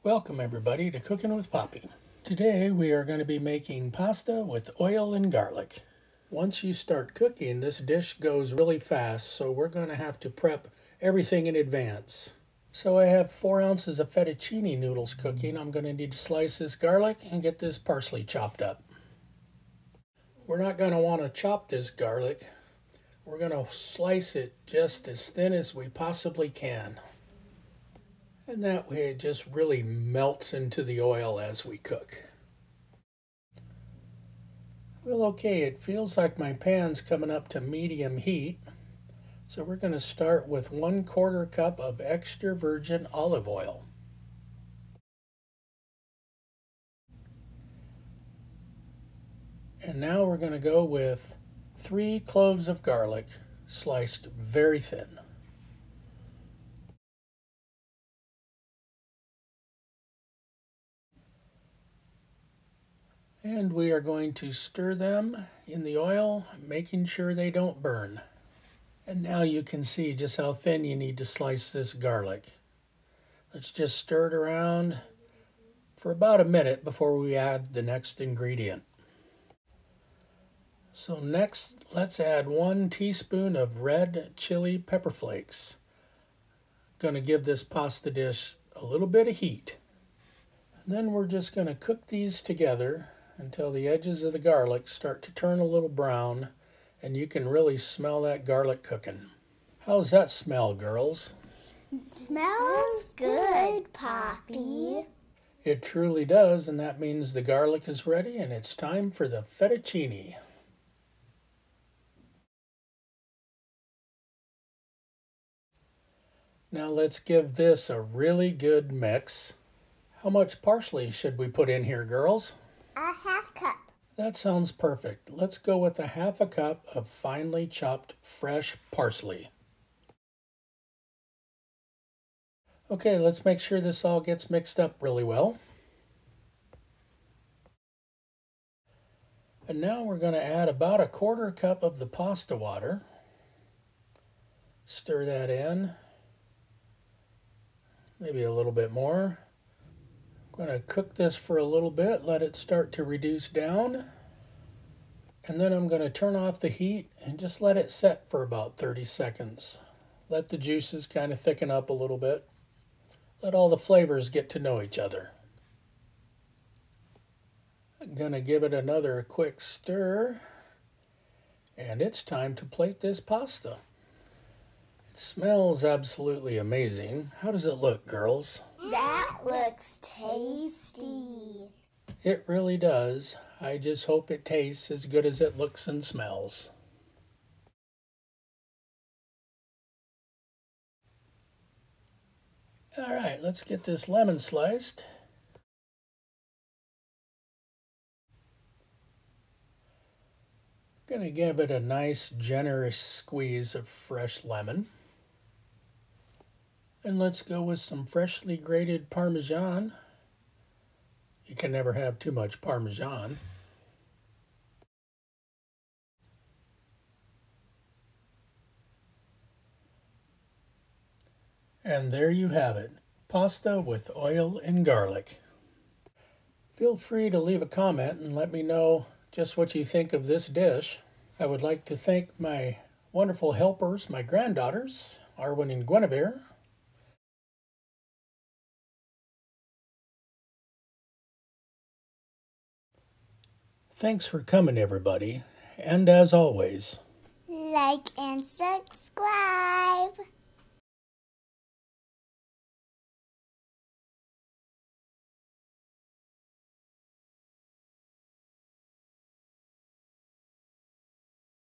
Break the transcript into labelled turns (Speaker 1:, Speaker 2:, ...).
Speaker 1: Welcome everybody to Cooking with Poppy. Today we are going to be making pasta with oil and garlic. Once you start cooking, this dish goes really fast, so we're going to have to prep everything in advance. So I have 4 ounces of fettuccine noodles cooking. I'm going to need to slice this garlic and get this parsley chopped up. We're not going to want to chop this garlic. We're going to slice it just as thin as we possibly can. And that way it just really melts into the oil as we cook. Well, okay, it feels like my pan's coming up to medium heat. So we're going to start with 1/4 cup of extra virgin olive oil. And now we're going to go with 3 cloves of garlic, sliced very thin. And we are going to stir them in the oil, making sure they don't burn. And now you can see just how thin you need to slice this garlic. Let's just stir it around for about a minute before we add the next ingredient. So next, let's add 1 teaspoon of red chili pepper flakes. Going to give this pasta dish a little bit of heat. And then we're just going to cook these together until the edges of the garlic start to turn a little brown and you can really smell that garlic cooking. How's that smell, girls?
Speaker 2: Smells good, Poppy.
Speaker 1: It truly does, and that means the garlic is ready and it's time for the fettuccine. Now let's give this a really good mix. How much parsley should we put in here, girls?
Speaker 2: A 1/2 cup.
Speaker 1: That sounds perfect. Let's go with a 1/2 cup of finely chopped fresh parsley. Okay, let's make sure this all gets mixed up really well. And now we're going to add about 1/4 cup of the pasta water. Stir that in. Maybe a little bit more. I'm going to cook this for a little bit, let it start to reduce down. And then I'm going to turn off the heat and just let it set for about 30 seconds. Let the juices kind of thicken up a little bit. Let all the flavors get to know each other. I'm going to give it another quick stir. And it's time to plate this pasta. It smells absolutely amazing. How does it look, girls?
Speaker 2: That looks tasty.
Speaker 1: It really does. I just hope it tastes as good as it looks and smells. All right, let's get this lemon sliced. I'm going to give it a nice generous squeeze of fresh lemon. And let's go with some freshly grated Parmesan. You can never have too much Parmesan. And there you have it, pasta with oil and garlic. Feel free to leave a comment and let me know just what you think of this dish. I would like to thank my wonderful helpers, my granddaughters, Arwen and Guinevere. Thanks for coming, everybody, and as always,
Speaker 2: Like and subscribe.